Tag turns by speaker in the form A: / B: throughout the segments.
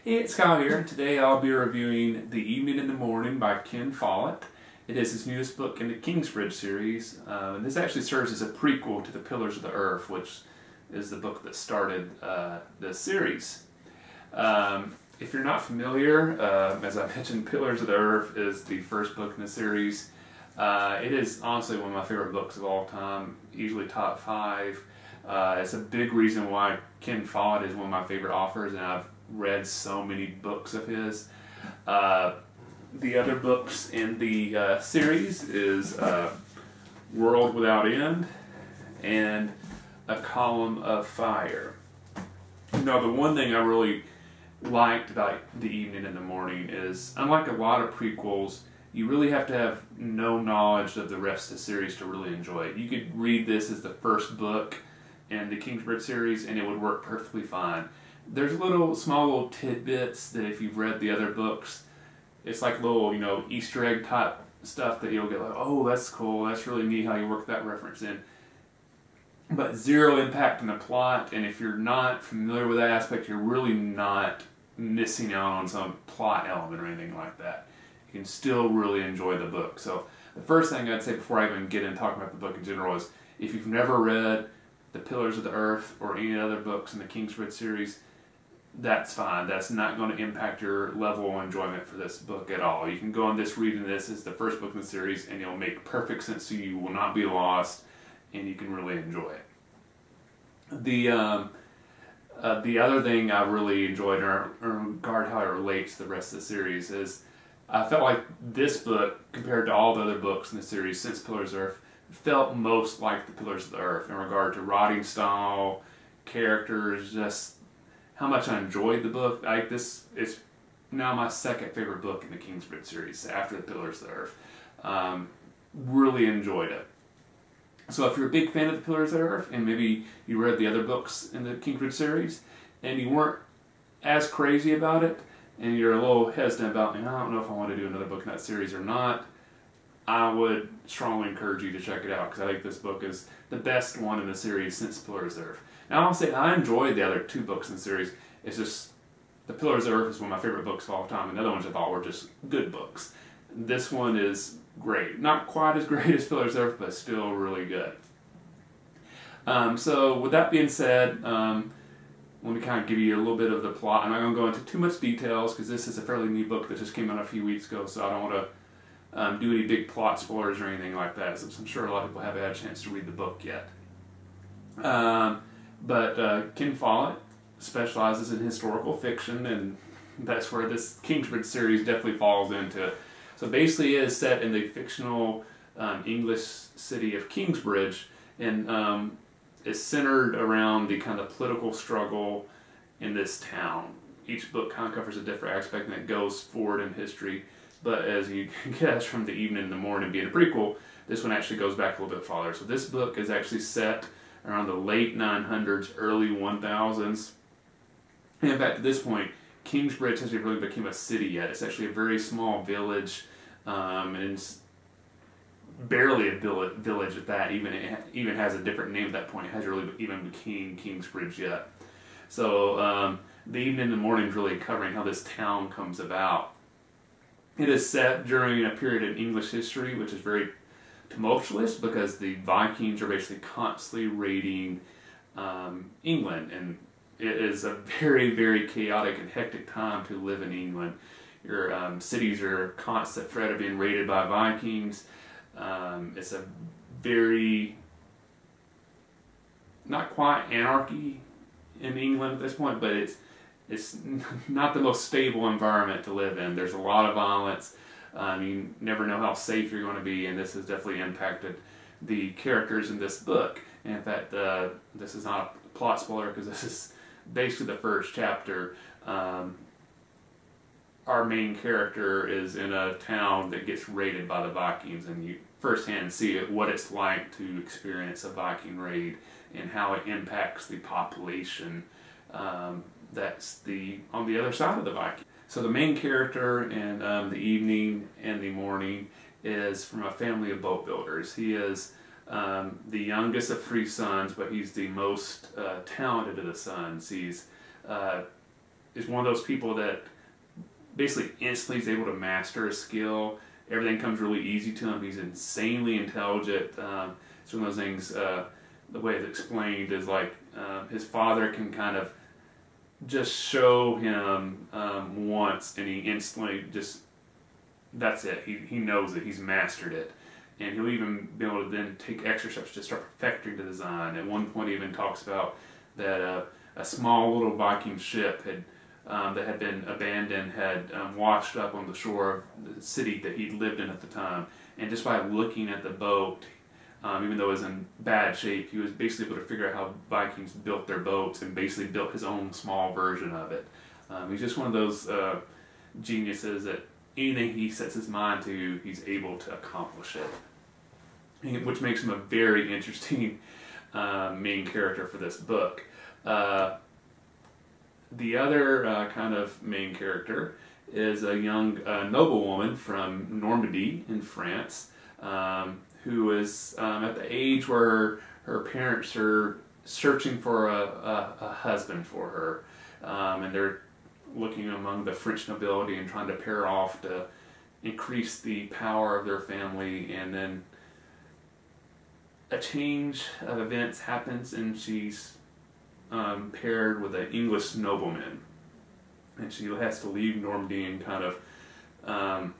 A: Hey, it's Kyle here. Today I'll be reviewing The Evening and the Morning by Ken Follett. It is his newest book in the Kingsbridge series. And this actually serves as a prequel to The Pillars of the Earth, which is the book that started the series. If you're not familiar, as I mentioned, Pillars of the Earth is the first book in the series. It is honestly one of my favorite books of all time, easily top 5. It's a big reason why Ken Follett is one of my favorite authors, and I've read so many books of his. The other books in the series is World Without End and A Column of Fire. Now, the one thing I really liked about The Evening and the Morning is, unlike a lot of prequels, you really have to have no knowledge of the rest of the series to really enjoy it. You could read this as the first book in the Kingsbridge series and it would work perfectly fine. There's small little tidbits that if you've read the other books, it's like little, Easter egg type stuff that you'll get like, oh, that's cool, that's really neat how you work that reference in. But zero impact on the plot, and if you're not familiar with that aspect, you're really not missing out on some plot element or anything like that. You can still really enjoy the book. So the first thing I'd say before I even get into talking about the book in general is, if you've never read The Pillars of the Earth or any other books in the Kingsbridge series, that's fine. That's not going to impact your level of enjoyment for this book at all. You can go on this reading this as the first book in the series and it'll make perfect sense to you. You will not be lost and you can really enjoy it. The other thing I really enjoyed in regard to how it relates to the rest of the series is I felt like this book, compared to all the other books in the series since Pillars of the Earth, felt most like The Pillars of the Earth in regard to writing style, characters, just how much I enjoyed the book. This is now my second favorite book in the Kingsbridge series after The Pillars of the Earth. Really enjoyed it. So if you're a big fan of The Pillars of the Earth and maybe you read the other books in the Kingsbridge series and you weren't as crazy about it and you're a little hesitant about, I don't know if I want to do another book in that series or not, I would strongly encourage you to check it out because I think this book is the best one in the series since Pillars of the Earth. Now, I'll say I enjoyed the other 2 books in the series. It's just The Pillars of the Earth is one of my favorite books of all time, and the other ones I thought were just good books. This one is great. Not quite as great as Pillars of the Earth, but still really good. So with that being said, let me kind of give you a little bit of the plot. I'm not going to go into too much details because this is a fairly new book that just came out a few weeks ago, so I don't want to do any big plot spoilers or anything like that, since I'm sure a lot of people haven't had a chance to read the book yet. But Ken Follett specializes in historical fiction, and that's where this Kingsbridge series definitely falls into. So basically it is set in the fictional English city of Kingsbridge, and is centered around the kind of political struggle in this town. Each book kind of covers a different aspect and it goes forward in history, but as you can guess from The Evening and the Morning being a prequel, this one actually goes back a little bit farther. So this book is actually set around the late 900s, early 1000s. And in fact, at this point, Kingsbridge hasn't really become a city yet. It's actually a very small village, and it's barely a village at that. It even has a different name at that point. It hasn't really even became Kingsbridge yet. So The Evening and the Morning is really covering how this town comes about. It is set during a period in English history which is very tumultuous because the Vikings are basically constantly raiding England, and it is a very, very chaotic and hectic time to live in England. Your cities are constant threat of being raided by Vikings. It's a very, not quite anarchy in England at this point, but it's not the most stable environment to live in. There's a lot of violence. You never know how safe you're going to be, and this has definitely impacted the characters in this book. And in fact, this is not a plot spoiler because this is basically the first chapter. Our main character is in a town that gets raided by the Vikings, and you firsthand see what it's like to experience a Viking raid and how it impacts the population that's on the other side of the Vikings. So the main character in The Evening and the Morning is from a family of boat builders. He is the youngest of 3 sons, but he's the most talented of the sons. He's is one of those people that basically instantly is able to master a skill. Everything comes really easy to him. He's insanely intelligent. It's one of those things, the way it's explained is like his father can kind of just show him once, and he instantly just, that's it. He knows it. He's mastered it. And he'll even be able to then take extra steps to start perfecting the design. At one point he even talks about that a small little Viking ship that had been abandoned had washed up on the shore of the city that he'd lived in at the time. And just by looking at the boat, even though it was in bad shape, he was basically able to figure out how Vikings built their boats and basically built his own small version of it. He's just one of those geniuses that anything he sets his mind to, he's able to accomplish it. Which makes him a very interesting main character for this book. The other kind of main character is a young noblewoman from Normandy in France, who is at the age where her parents are searching for a husband for her, and they're looking among the French nobility and trying to pair off to increase the power of their family. And then a change of events happens, and she's paired with an English nobleman, and she has to leave Normandy and kind of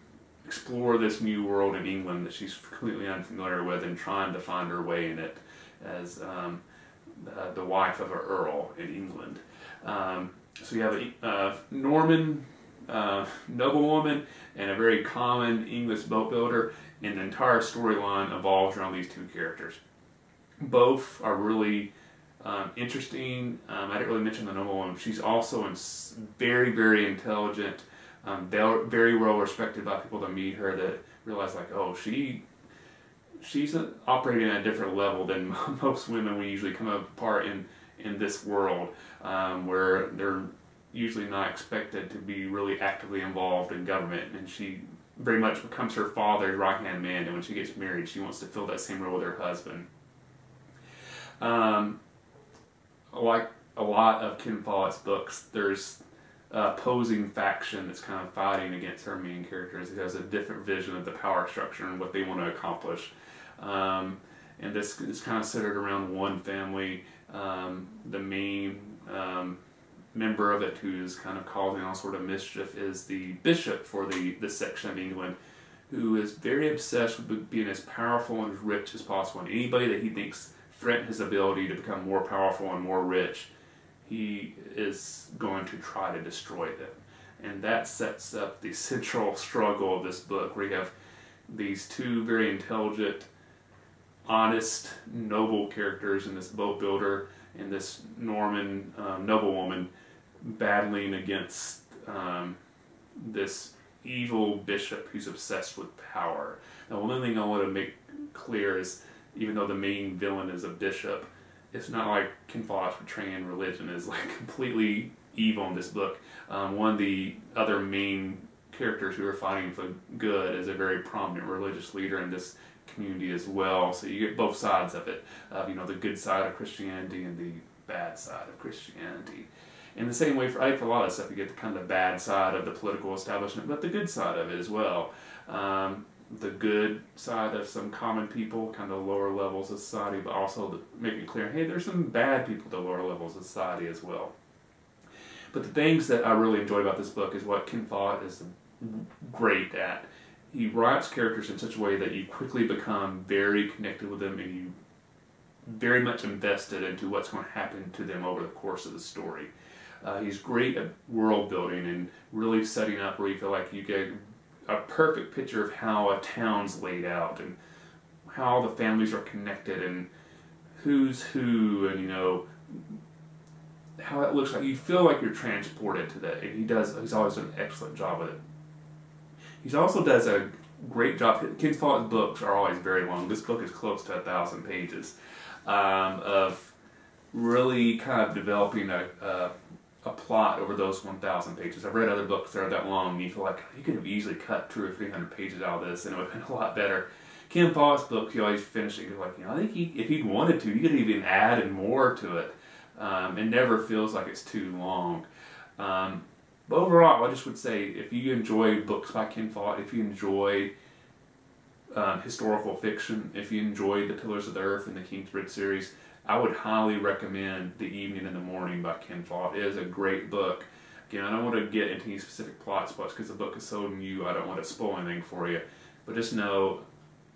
A: explore this new world in England that she's completely unfamiliar with, and trying to find her way in it as the wife of an earl in England. So you have a Norman noblewoman and a very common English boat builder, and the entire storyline evolves around these two characters. Both are really interesting. I didn't really mention the noblewoman. She's also very, very intelligent, very well respected by people that meet her, that realize like, oh, she's operating at a different level than most women we usually come apart in this world, where they're usually not expected to be really actively involved in government, and she very much becomes her father's right-hand man, and when she gets married she wants to fill that same role with her husband. Like a lot of Ken Follett's books, there's a opposing faction that's kind of fighting against her main characters. He has a different vision of the power structure and what they want to accomplish. And this is kind of centered around one family. The main member of it, who's kind of causing all sort of mischief, is the bishop for this section of England, who is very obsessed with being as powerful and as rich as possible. And anybody that he thinks threaten his ability to become more powerful and more rich, he is going to try to destroy them. And that sets up the central struggle of this book, where you have these two very intelligent, honest, noble characters in this boat builder and this Norman noblewoman battling against this evil bishop who's obsessed with power. Now, one thing I want to make clear is, even though the main villain is a bishop, it's not like Ken Follett's portraying religion as like completely evil in this book. One of the other main characters who are fighting for good is a very prominent religious leader in this community as well. So you get both sides of it, the good side of Christianity and the bad side of Christianity. In the same way, for a lot of stuff, you get the kind of the bad side of the political establishment, but the good side of it as well. The good side of some common people, kind of lower levels of society, but also making it clear, hey, there's some bad people at the lower levels of society as well. But the things that I really enjoy about this book is what Ken Follett is great at. He writes characters in such a way that you quickly become very connected with them, and you very much invested into what's going to happen to them over the course of the story. He's great at world building and really setting up where you feel like you get a perfect picture of how a town's laid out and how the families are connected and who's who, and how it looks like. You feel like you're transported to that, and he's always done an excellent job with it. He also does a great job. Ken Follett's books are always very long. This book is close to 1,000 pages of really kind of developing a plot over those 1,000 pages. I've read other books that are that long, and you feel like you could have easily cut 200 or 300 pages out of this, and it would have been a lot better. Ken Follett's books, you always finish it, you're like, I think if he'd wanted to, he could even add more to it. It never feels like it's too long. But overall, I just would say if you enjoy books by Ken Follett, if you enjoy historical fiction, if you enjoy The Pillars of the Earth and the Kingsbridge series, I would highly recommend The Evening and the Morning by Ken Follett. It is a great book. Again, I don't want to get into any specific plot spots because the book is so new, I don't want to spoil anything for you. But just know,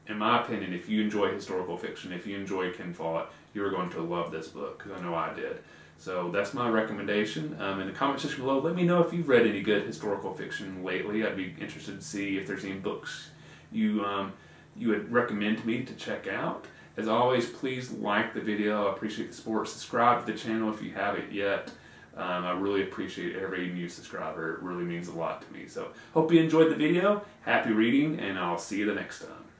A: in my opinion, if you enjoy historical fiction, if you enjoy Ken Follett, you're going to love this book, because I know I did. So that's my recommendation. In the comment section below, let me know if you've read any good historical fiction lately. I'd be interested to see if there's any books you would recommend to me to check out. As always, please like the video. I appreciate the support. Subscribe to the channel if you haven't yet. I really appreciate every new subscriber. It really means a lot to me. So hope you enjoyed the video. Happy reading, and I'll see you the next time.